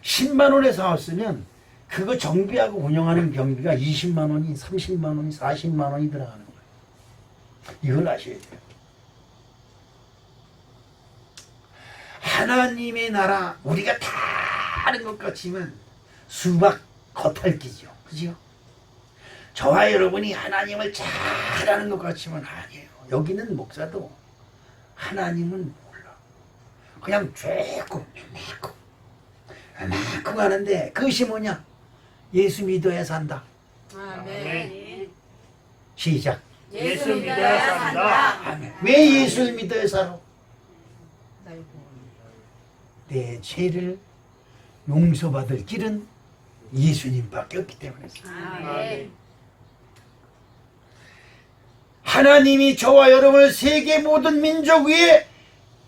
10만 원에 사왔으면 그거 정비하고 운영하는 경비가 20만 원이 30만 원이 40만 원이 들어가는 거예요. 이걸 아셔야 돼요. 하나님의 나라 우리가 다 아는 것 같지만 수박 겉핥기죠. 그죠? 저와 여러분이 하나님을 잘 아는 것 같지만 아니에요. 여기는 목사도 하나님은 몰라. 그냥 조금 이만큼 하는데 그것이 뭐냐? 예수 믿어야 산다. 아멘. 시작. 예수 믿어야 산다. 아멘. 왜 예수를 믿어야 살아? 내 죄를 용서받을 길은 예수님밖에 없기 때문에. 아멘. 하나님이 저와 여러분을 세계 모든 민족 위에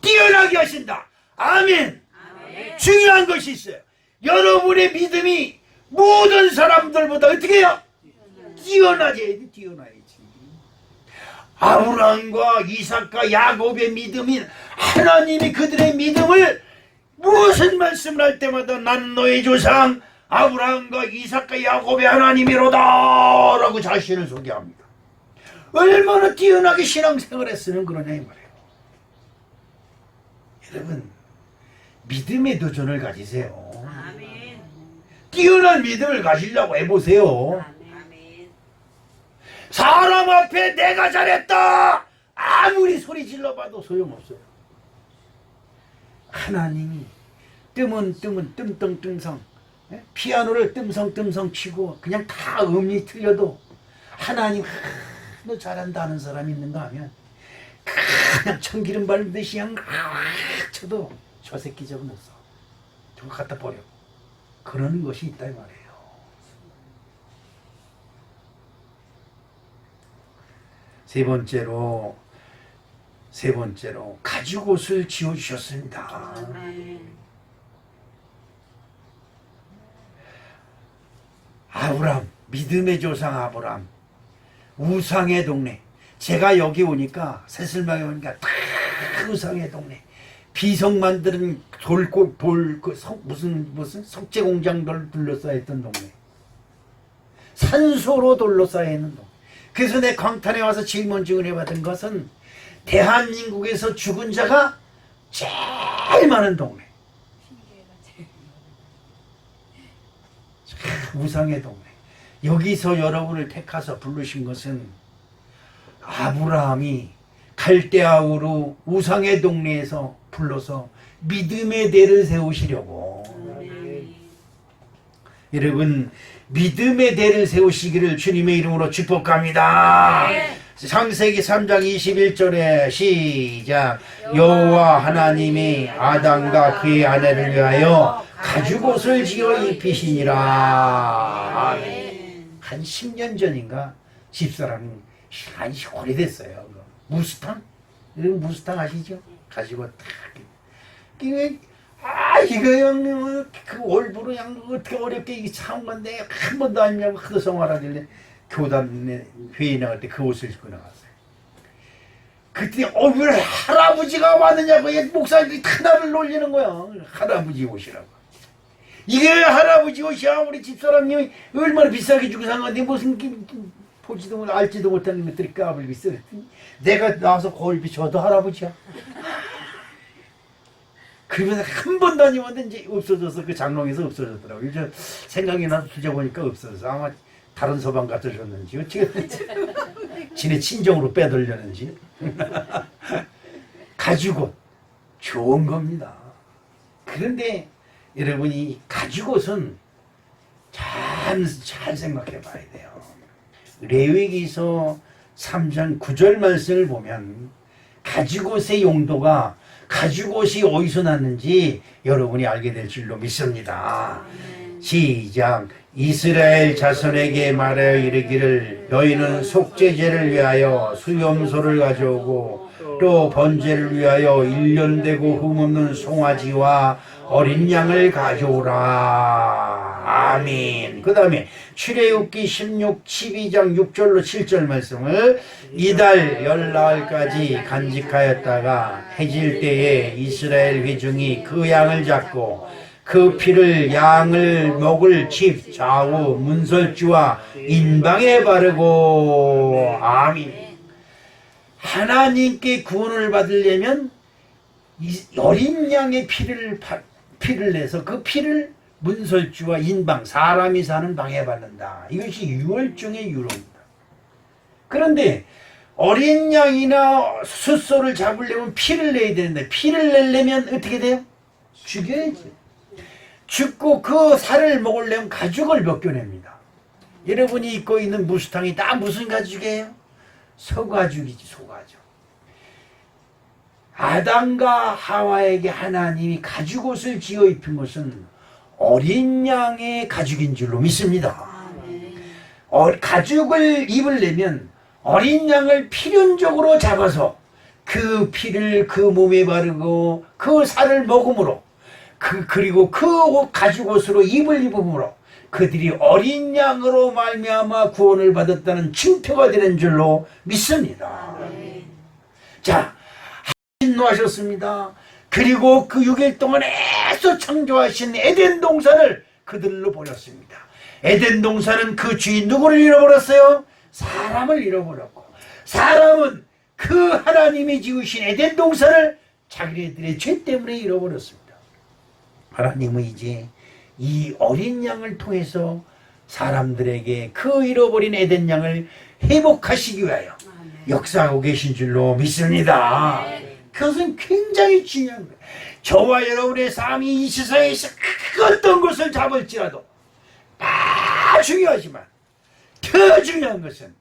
뛰어나게 하신다. 아멘. 아멘. 중요한 것이 있어요. 여러분의 믿음이 모든 사람들보다 어떻게 해요? 뛰어나게 뛰어나야지. 아브라함과 이삭과 야곱의 믿음이 하나님이 그들의 믿음을 무슨 말씀을 할 때마다 난 너의 조상 아브라함과 이삭과 야곱의 하나님이로다 라고 자신을 소개합니다. 얼마나 뛰어나게 신앙생활 했으면 그러냐 이 말이에요. 여러분 믿음의 도전을 가지세요. 아멘. 뛰어난 믿음을 가지려고 해보세요. 아멘. 사람 앞에 내가 잘했다 아무리 소리 질러봐도 소용없어요. 하나님이 뜸성뜸성 피아노를 뜸성뜸성 치고 그냥 다 음이 틀려도 하나님 너 잘한다 하는 사람이 있는가 하면 그냥 참기름 바르듯이 그냥 쳐도 저 새끼 저거 못 써. 저거 갖다 버려. 그러는 것이 있다 이 말이에요. 세 번째로 가죽옷을 지어주셨습니다. 아멘. 아브람 믿음의 조상 아브람 우상의 동네. 제가 여기 오니까 새슬망에 오니까 다 우상의 동네. 비석 만드는 무슨 석재 공장들 둘러싸여 있던 동네. 산소로 둘러싸여 있는 동네. 그래서 내 광탄에 와서 제일 먼저 은혜 받은 것은 대한민국에서 죽은 자가 제일 많은 동네. 우상의 동네. 여기서 여러분을 택하서 부르신 것은 아브라함이 갈대아우로 우상의 동네에서 불러서 믿음의 대를 세우시려고. 여러분 믿음의 대를 세우시기를 주님의 이름으로 축복합니다. 창세기 3장 21절에 시작. 여호와 하나님이 아담과 그의 아내를 위하여 가죽옷을 지어 입히시니라. 한 10년 전인가 집사람이 한 오래됐어요. 무스탕? 무스탕 아시죠? 가지고 딱 이거 그 월부로 그냥 어떻게 어렵게 이게 사온 건데 한 번도 아니냐고 흐성하라길래 교단에 회의 나갈 때 그 옷을 입고 나갔어요. 그때 왜 할아버지가 왔느냐고 목사님들이 큰아를 놀리는 거야. 할아버지 옷이라고. 이게 할아버지 옷이야. 우리 집사람님이 얼마나 비싸게 주고 산 건데 무슨 보지도 못 알지도 못하는 것들이 까불고 있어. 내가 나와서 거울 비춰도 할아버지야. 그러면서 한 번도 안 입었는데 없어져서 그 장롱에서 없어졌더라고요. 저 생각이 나서 뒤져보니까 없어져서 아마 다른 서방 갖다 줬는지 어떻게 지네 친정으로 빼돌렸는지. 가죽옷 좋은 겁니다. 그런데 여러분이 가죽옷은 잘 잘 생각해 봐야 돼요. 레위기서 3장 9절 말씀을 보면 가죽옷의 용도가 가죽옷이 어디서 났는지 여러분이 알게 될 줄로 믿습니다. 시작. 이스라엘 자손에게 말하여 이르기를 너희는 속죄제를 위하여 수염소를 가져오고 또 번제를 위하여 1년 되고 흠없는 송아지와 어린 양을 가져오라. 아멘. 그 다음에 출애굽기 12장 6절로 7절 말씀을 이달 열나흘까지 간직하였다가 해질 때에 이스라엘 회중이 그 양을 잡고 그 피를 양을 먹을 집 좌우 문설주와 인방에 바르고. 아멘. 하나님께 구원을 받으려면 어린 양의 피를 내서 그 피를 문설주와 인방, 사람이 사는 방에 바른다. 이것이 유월 중의 유로입니다. 그런데 어린 양이나 숫소를 잡으려면 피를 내야 되는데 피를 내려면 어떻게 돼요? 죽여야지. 죽고 그 살을 먹으려면 가죽을 벗겨냅니다. 여러분이 입고 있는 무스탕이 다 무슨 가죽이에요? 소가죽이지, 소가죽. 아담과 하와에게 하나님이 가죽옷을 지어 입힌 것은 어린 양의 가죽인 줄로 믿습니다. 가죽을 입으려면 어린 양을 필연적으로 잡아서 그 피를 그 몸에 바르고 그 살을 먹음으로 그리고 그 가죽옷으로 입을 입음으로 그들이 어린 양으로 말미암아 구원을 받았다는 징표가 되는 줄로 믿습니다. 자, 진노하셨습니다. 그리고 그 6일 동안 애써 창조하신 에덴 동산을 그들로 버렸습니다. 에덴 동산은 그 주인 누구를 잃어버렸어요? 사람을 잃어버렸고, 사람은 그 하나님이 지으신 에덴 동산을 자기네들의 죄 때문에 잃어버렸습니다. 하나님은 이제 이 어린 양을 통해서 사람들에게 그 잃어버린 에덴 양을 회복하시기 위하여 역사하고 계신 줄로 믿습니다. 그것은 굉장히 중요한 거예요. 저와 여러분의 삶이 이 세상에서 어떤 것을 잡을지라도 다 중요하지만 더 중요한 것은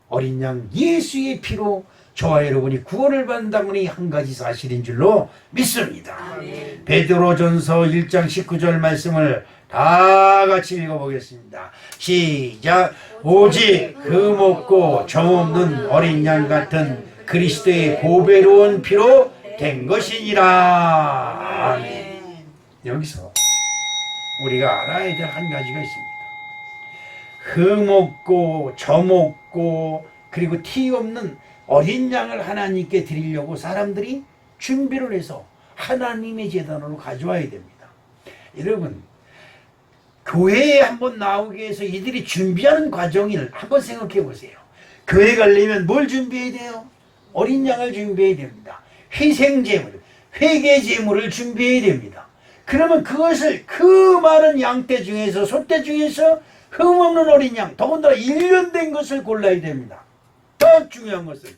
어린 양 예수의 피로 저와 여러분이 구원을 받는다는 것이 한 가지 사실인 줄로 믿습니다. 베드로전서 1장 19절 말씀을 다 같이 읽어보겠습니다. 시작. 오직 흠없고 점없는 어린 양 같은 그리스도의 보배로운 피로 된 것이니라. 아멘. 여기서 우리가 알아야 될 한 가지가 있습니다. 흠없고 점없고 그리고 티 없는 어린 양을 하나님께 드리려고 사람들이 준비를 해서 하나님의 제단으로 가져와야 됩니다. 여러분, 교회에 한번 나오기 위해서 이들이 준비하는 과정을 한번 생각해 보세요. 교회 가려면 뭘 준비해야 돼요? 어린 양을 준비해야 됩니다. 희생제물, 회개제물을 준비해야 됩니다. 그러면 그것을 그 많은 양떼 중에서, 소떼 중에서 흠없는 어린 양, 더군다나 1년 된 것을 골라야 됩니다. 더 중요한 것은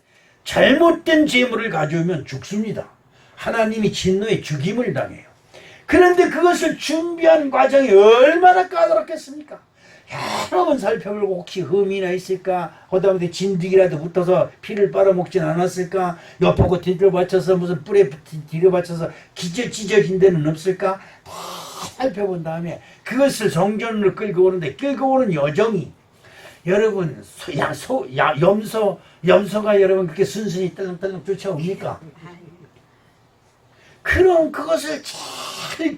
잘못된 제물을 가져오면 죽습니다. 하나님이 진노에 죽임을 당해요. 그런데 그것을 준비한 과정이 얼마나 까다롭겠습니까? 여러 번 살펴보고 혹시 흠이나 있을까? 하다못해 진드기라도 붙어서 피를 빨아먹진 않았을까? 엿보고 뒤로 받쳐서 무슨 뿔에 뒤로 받쳐서 찢어진 데는 없을까? 다 살펴본 다음에 그것을 성전으로 끌고 오는데 끌고 오는 여정이 여러분 염소가 여러분 그렇게 순순히 떨렁떨렁 쫓아옵니까? 그럼 그것을 잘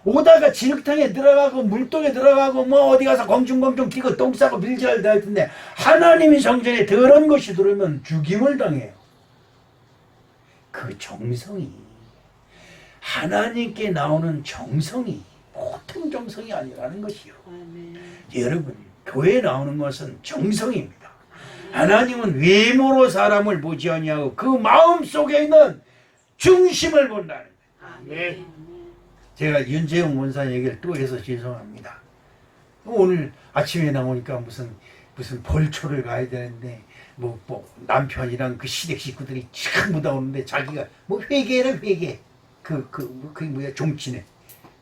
오다가 진흙탕에 들어가고 물독에 들어가고 뭐 어디 가서 공중공중 뛰고 똥 싸고 빌지랄다 할 텐데 하나님이 성전에 더러운 것이 들어오면 죽임을 당해요. 그 정성이 하나님께 나오는 정성이 보통 정성이 아니라는 것이요. 여러분, 교회에 나오는 것은 정성입니다. 하나님은 외모로 사람을 보지 아니하고 그 마음 속에 있는 중심을 본다는 거예요. 제가 윤재용 원사 얘기를 또 해서 죄송합니다. 오늘 아침에 나오니까 무슨 벌초를 가야 되는데 뭐 남편이랑 그 시댁 식구들이 전부 다 오는데 자기가 뭐 회계라 회계 그 뭐야 종치네.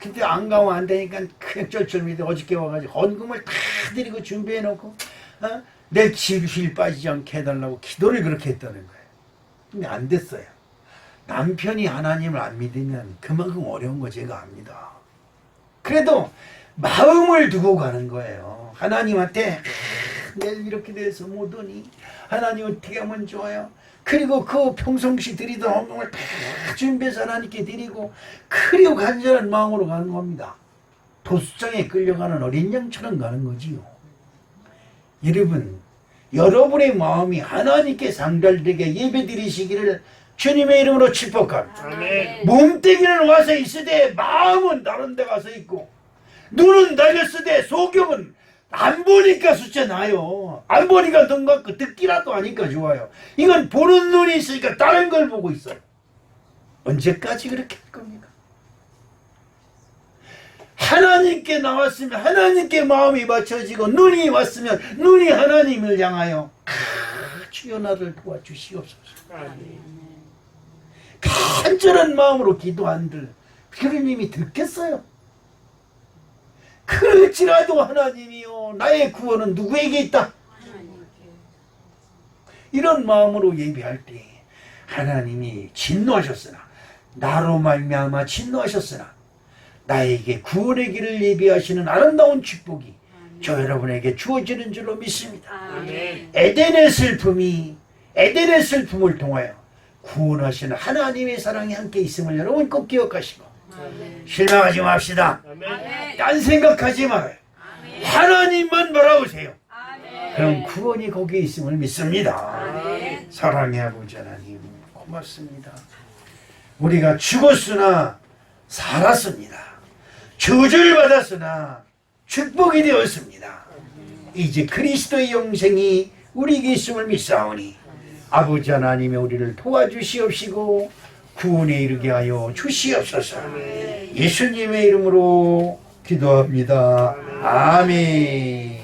근데 안 가면 안 되니까 그냥 쩔쩔매도 어저께 와가지고 헌금을 다 드리고 준비해놓고 내 질질 빠지지 않게 해달라고 기도를 그렇게 했다는 거예요. 근데 안 됐어요. 남편이 하나님을 안 믿으면 그만큼 어려운 거 제가 압니다. 그래도 마음을 두고 가는 거예요. 하나님한테 내일 이렇게 돼서 못 오니 하나님 어떻게 하면 좋아요. 그리고 그 평상시 드리던 헌금을 다 준비해서 하나님께 드리고 그리고 간절한 마음으로 가는 겁니다. 도수장에 끌려가는 어린 양처럼 가는 거지요. 여러분, 여러분의 마음이 하나님께 상달되게 예배 드리시기를 주님의 이름으로 축복합니다. 아멘. 몸뚱이는 와서 있으되 마음은 다른 데 가서 있고 눈은 달렸으되 속경은 안 보니까 숫자 나요. 안 보니까 눈 감고 듣기라도 하니까 좋아요. 이건 보는 눈이 있으니까 다른 걸 보고 있어요. 언제까지 그렇게 할 겁니까? 하나님께 나왔으면 하나님께 마음이 맞춰지고 눈이 왔으면 눈이 하나님을 향하여 주여 나를 도와주시옵소서. 아멘. 간절한 마음으로 기도한들 하나님이 듣겠어요? 그럴지라도 하나님이요 나의 구원은 누구에게 있다? 이런 마음으로 예배할 때 하나님이 진노하셨으나 나로 말미암아 진노하셨으나 나에게 구원의 길을 예비하시는 아름다운 축복이 저 여러분에게 주어지는 줄로 믿습니다. 아멘. 에덴의 슬픔을 통하여 구원하시는 하나님의 사랑이 함께 있음을 여러분 꼭 기억하시고 실망하지 맙시다. 아멘. 딴 생각하지 말아요. 하나님만 바라보세요. 그럼 구원이 거기에 있음을 믿습니다. 사랑의 아버지 하나님 고맙습니다. 우리가 죽었으나 살았습니다. 저주를 받았으나 축복이 되었습니다. 이제 그리스도의 영생이 우리에게 있음을 믿사오니 아버지 하나님의 우리를 도와주시옵시고 구원에 이르게 하여 주시옵소서. 예수님의 이름으로 기도합니다. 아멘.